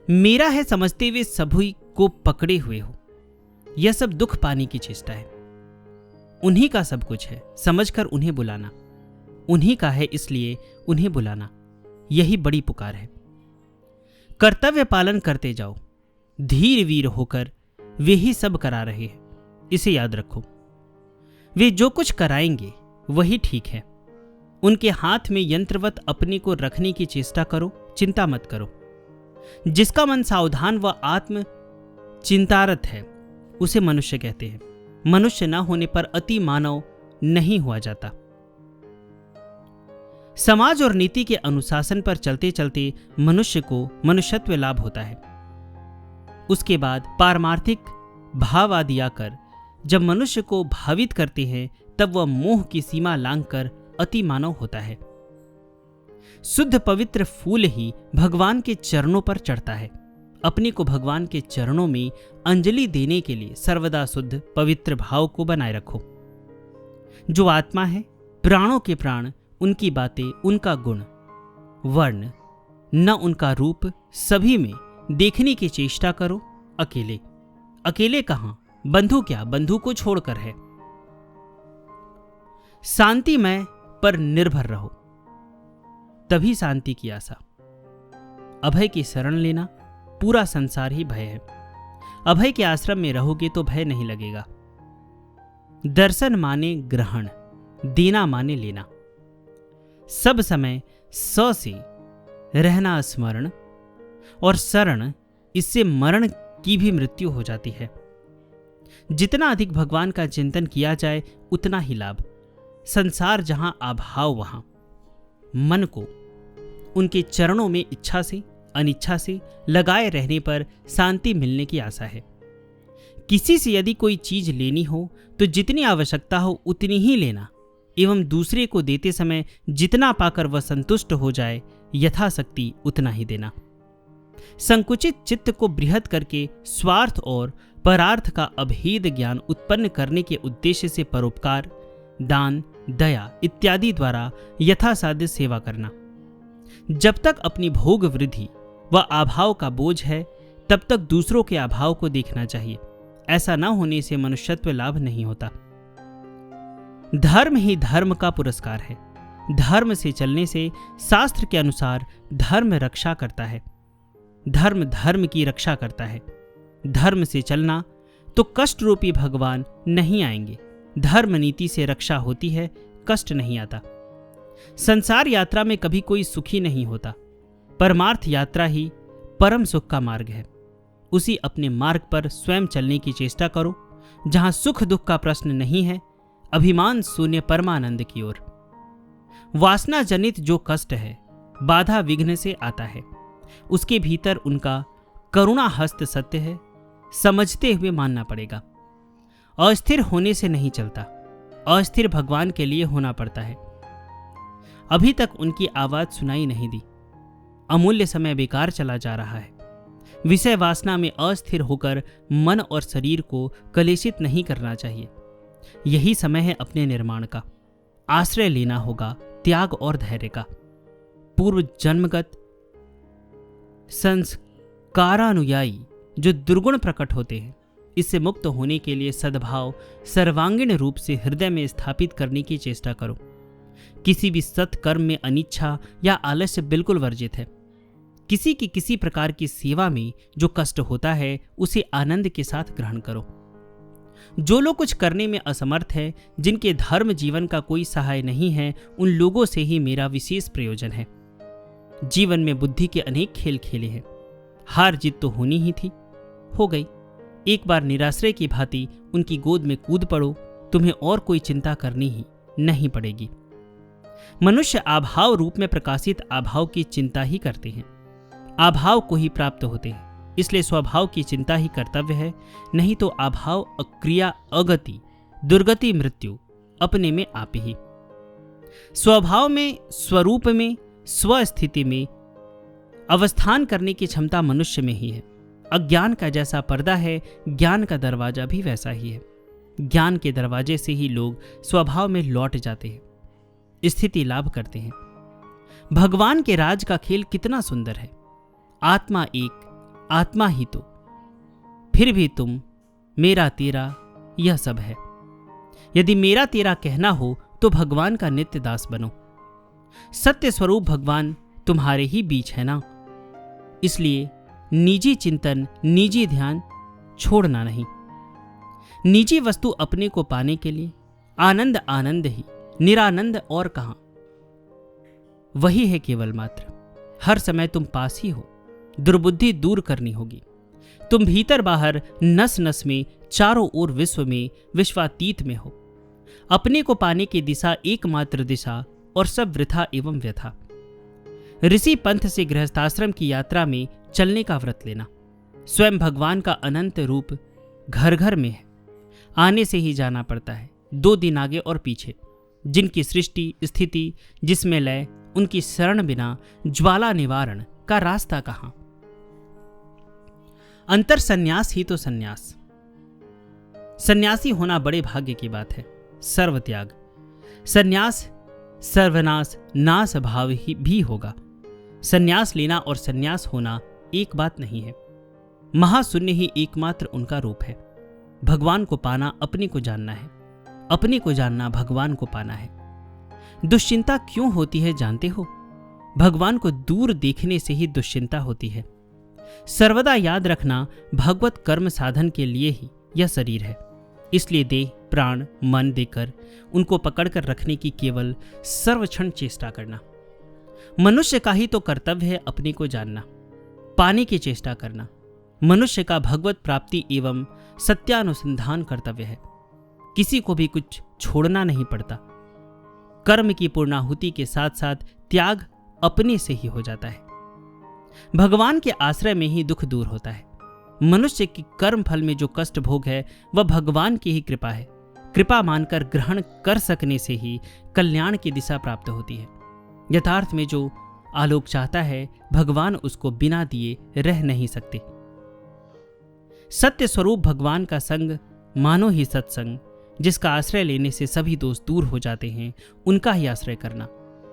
मेरा है समझते हुए सभी को पकड़े हुए हो। यह सब दुख पाने की चेष्टा है। उन्हीं का सब कुछ है, समझकर उन्हें बुलाना। उन्हीं का है इसलिए उन्हें बुलाना। यही बड़ी पुकार है। कर्तव्य पालन करते जाओ। धीर वीर होकर वे ही सब करा रहे हैं, इसे याद रखो। वे जो कुछ कराएंगे वही ठीक है। उनके हाथ में यंत्रवत अपने को रखने की चेष्टा करो, चिंता मत करो। जिसका मन सावधान व आत्म चिंतारत है उसे मनुष्य कहते हैं। मनुष्य न होने पर अति मानव नहीं हुआ जाता। समाज और नीति के अनुशासन पर चलते चलते मनुष्य को मनुष्यत्व लाभ होता है। उसके बाद पारमार्थिक भाव आदि आकर जब मनुष्य को भावित करते हैं तब वह मोह की सीमा लांघकर अति मानव होता है। शुद्ध पवित्र फूल ही भगवान के चरणों पर चढ़ता है। अपने को भगवान के चरणों में अंजलि देने के लिए सर्वदा शुद्ध पवित्र भाव को बनाए रखो। जो आत्मा है, प्राणों के प्राण, उनकी बातें, उनका गुण, वर्ण, न उनका रूप, सभी में देखने की चेष्टा करो। अकेले अकेले कहां, बंधु क्या, बंधु को छोड़कर है। शांतिमय पर निर्भर रहो, तभी शांति की आशा। अभय की शरण लेना, पूरा संसार ही भय है। अभय के आश्रम में रहोगे तो भय नहीं लगेगा। दर्शन माने ग्रहण, देना माने लेना। सब समय स से रहना स्मरण और शरण, इससे मरण की भी मृत्यु हो जाती है। जितना अधिक भगवान का चिंतन किया जाए उतना ही लाभ। संसार जहां अभाव वहां मन को उनके चरणों में इच्छा से अनिच्छा से लगाए रहने पर शांति मिलने की आशा है। किसी से यदि कोई चीज लेनी हो तो जितनी आवश्यकता हो उतनी ही लेना एवं दूसरे को देते समय जितना पाकर वह संतुष्ट हो जाए यथाशक्ति उतना ही देना। संकुचित चित्त को बृहत करके स्वार्थ और परार्थ का अभेद ज्ञान उत्पन्न करने के उद्देश्य से परोपकार, दान, दया इत्यादि द्वारा यथासाध्य सेवा करना। जब तक अपनी भोग वृद्धि व अभाव का बोझ है तब तक दूसरों के अभाव को देखना चाहिए। ऐसा न होने से मनुष्यत्व लाभ नहीं होता। धर्म ही धर्म का पुरस्कार है। धर्म से चलने से शास्त्र के अनुसार धर्म रक्षा करता है। धर्म धर्म की रक्षा करता है। धर्म से चलना तो कष्ट रूपी भगवान नहीं आएंगे। धर्म नीति से रक्षा होती है, कष्ट नहीं आता। संसार यात्रा में कभी कोई सुखी नहीं होता। परमार्थ यात्रा ही परम सुख का मार्ग है। उसी अपने मार्ग पर स्वयं चलने की चेष्टा करो, जहां सुख दुख का प्रश्न नहीं है, अभिमान शून्य परमानंद की ओर। वासना जनित जो कष्ट है बाधा विघ्न से आता है। उसके भीतर उनका करुणा हस्त सत्य है, समझते हुए मानना पड़ेगा। अस्थिर होने से नहीं चलता, अस्थिर भगवान के लिए होना पड़ता है। अभी तक उनकी आवाज सुनाई नहीं दी। अमूल्य समय बेकार चला जा रहा है। विषय वासना में अस्थिर होकर मन और शरीर को कलेशित नहीं करना चाहिए। यही समय है अपने निर्माण का। आश्रय लेना होगा त्याग और धैर्य का। पूर्व जन्मगत संस्कारानुयायी जो दुर्गुण प्रकट होते हैं, इससे मुक्त होने के लिए सद्भाव सर्वांगीण रूप से हृदय में स्थापित करने की चेष्टा करो। किसी भी सत्कर्म में अनिच्छा या आलस्य बिल्कुल वर्जित है। किसी की किसी प्रकार की सेवा में जो कष्ट होता है उसे आनंद के साथ ग्रहण करो। जो लोग कुछ करने में असमर्थ है, जिनके धर्म जीवन का कोई सहाय नहीं है, उन लोगों से ही मेरा विशेष प्रयोजन है। जीवन में बुद्धि के अनेक खेल खेले हैं। हार जीत तो होनी ही थी, हो गई। एक बार निराश्रय की भांति उनकी गोद में कूद पड़ो, तुम्हें और कोई चिंता करनी ही नहीं पड़ेगी। मनुष्य अभाव रूप में प्रकाशित अभाव की चिंता ही करते हैं, अभाव को ही प्राप्त होते हैं। इसलिए स्वभाव की चिंता ही कर्तव्य है, नहीं तो अभाव अक्रिया अगति दुर्गति मृत्यु अपने में आप ही। स्वभाव में, स्वरूप में, स्वस्थिति में अवस्थान करने की क्षमता मनुष्य में ही है। अज्ञान का जैसा पर्दा है, ज्ञान का दरवाजा भी वैसा ही है। ज्ञान के दरवाजे से ही लोग स्वभाव में लौट जाते हैं, स्थिति लाभ करते हैं। भगवान के राज का खेल कितना सुंदर है। आत्मा एक, आत्मा ही तो, फिर भी तुम, मेरा तेरा, यह सब है। यदि मेरा तेरा कहना हो तो भगवान का नित्य दास बनो। सत्य स्वरूप भगवान तुम्हारे ही बीच है ना। इसलिए निजी चिंतन, निजी ध्यान छोड़ना नहीं। निजी वस्तु अपने को पाने के लिए आनंद आनंद ही, निरानंद और कहां। वही है केवल मात्र। हर समय तुम पास ही हो। दुर्बुद्धि दूर करनी होगी। तुम भीतर बाहर नस नस में, चारों ओर विश्व में, विश्वातीत में हो। अपने को पाने की दिशा एकमात्र दिशा, और सब वृथा एवं व्यथा। ऋषि पंथ से गृहस्थाश्रम की यात्रा में चलने का व्रत लेना। स्वयं भगवान का अनंत रूप घर घर में है। आने से ही जाना पड़ता है, 2 दिन आगे और पीछे। जिनकी सृष्टि स्थिति जिसमें लय, उनकी शरण बिना ज्वाला निवारण का रास्ता कहां। अंतर संन्यास ही तो संन्यास। सन्यासी होना बड़े भाग्य की बात है। सर्वत्याग, संन्यास सर्वनाश नाश भाव ही भी होगा। संन्यास लेना और संन्यास होना एक बात नहीं है। महाशून्य ही एकमात्र उनका रूप है। भगवान को पाना अपने को जानना है, अपने को जानना भगवान को पाना है। दुश्चिंता क्यों होती है जानते हो? भगवान को दूर देखने से ही दुश्चिंता होती है। सर्वदा याद रखना, भगवत कर्म साधन के लिए ही यह शरीर है। इसलिए देह प्राण मन देकर उनको पकड़कर रखने की केवल सर्वक्षण चेष्टा करना। मनुष्य का ही तो कर्तव्य है अपने को जानना, पाने की चेष्टा करना। मनुष्य का भगवत प्राप्ति एवं सत्यानुसंधान कर्तव्य है। किसी को भी कुछ छोड़ना नहीं पड़ता। कर्म की पूर्णाहुति के साथ साथ त्याग अपने से ही हो जाता है। भगवान के आश्रय में ही दुख दूर होता है। मनुष्य की कर्म फल में जो कष्ट भोग है वह भगवान की ही कृपा है। कृपा मानकर ग्रहण कर सकने से ही कल्याण की दिशा प्राप्त होती है। यथार्थ में जो आलोक चाहता है, भगवान उसको बिना दिए रह नहीं सकते। सत्य स्वरूप भगवान का संग मानो ही सत्संग, जिसका आश्रय लेने से सभी दोष दूर हो जाते हैं, उनका ही आश्रय करना।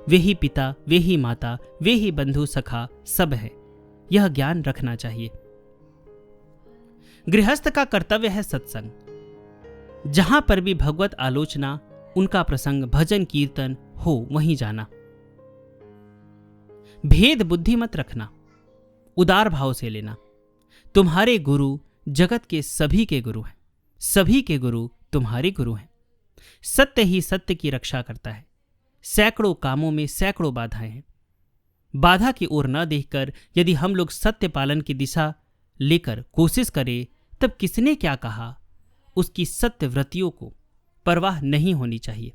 वे ही पिता, वे ही माता, वे ही बंधु सखा सब है। यह ज्ञान रखना चाहिए। गृहस्थ का कर्तव्य है सत्संग। जहां पर भी भगवत आलोचना, उनका प्रसंग, भजन कीर्तन हो वहीं जाना। भेद बुद्धि मत रखना, उदार भाव से लेना। तुम्हारे गुरु जगत के सभी के गुरु हैं, सभी के गुरु तुम्हारे गुरु हैं। सत्य ही सत्य की रक्षा करता है। सैकड़ों कामों में सैकड़ों बाधाएं हैं। बाधा की ओर न देखकर यदि हम लोग सत्य पालन की दिशा लेकर कोशिश करें, तब किसने क्या कहा, उसकी सत्य व्रतियों को परवाह नहीं होनी चाहिए।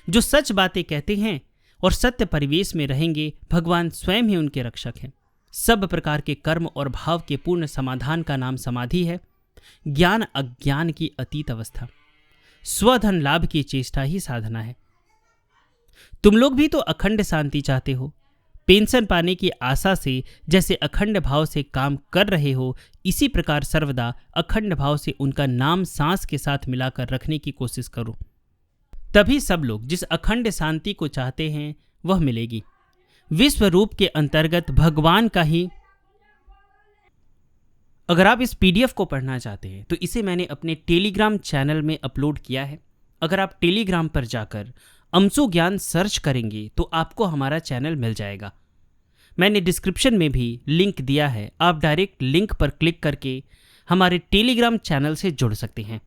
जो सच बातें कहते हैं और सत्य परिवेश में रहेंगे, भगवान स्वयं ही उनके रक्षक हैं। सब प्रकार के कर्म और भाव के पूर्ण समाधान का नाम समाधि है। ज्ञान अज्ञान की अतीत अवस्था, स्वधन लाभ की चेष्टा ही साधना है। तुम लोग भी तो अखंड शांति चाहते हो। पेंशन पाने की आशा से जैसे अखंड भाव से काम कर रहे हो, इसी प्रकार सर्वदा अखंड भाव से उनका नाम सांस के साथ मिलाकर रखने की कोशिश करो। तभी सब लोग जिस अखंड शांति को चाहते हैं वह मिलेगी। विश्व रूप के अंतर्गत भगवान का ही। अगर आप इस पीडीएफ को पढ़ना चाहते हैं तो इसे मैंने अपने टेलीग्राम चैनल में अपलोड किया है। अगर आप टेलीग्राम पर जाकर अमसू ज्ञान सर्च करेंगे तो आपको हमारा चैनल मिल जाएगा। मैंने डिस्क्रिप्शन में भी लिंक दिया है, आप डायरेक्ट लिंक पर क्लिक करके हमारे टेलीग्राम चैनल से जुड़ सकते हैं।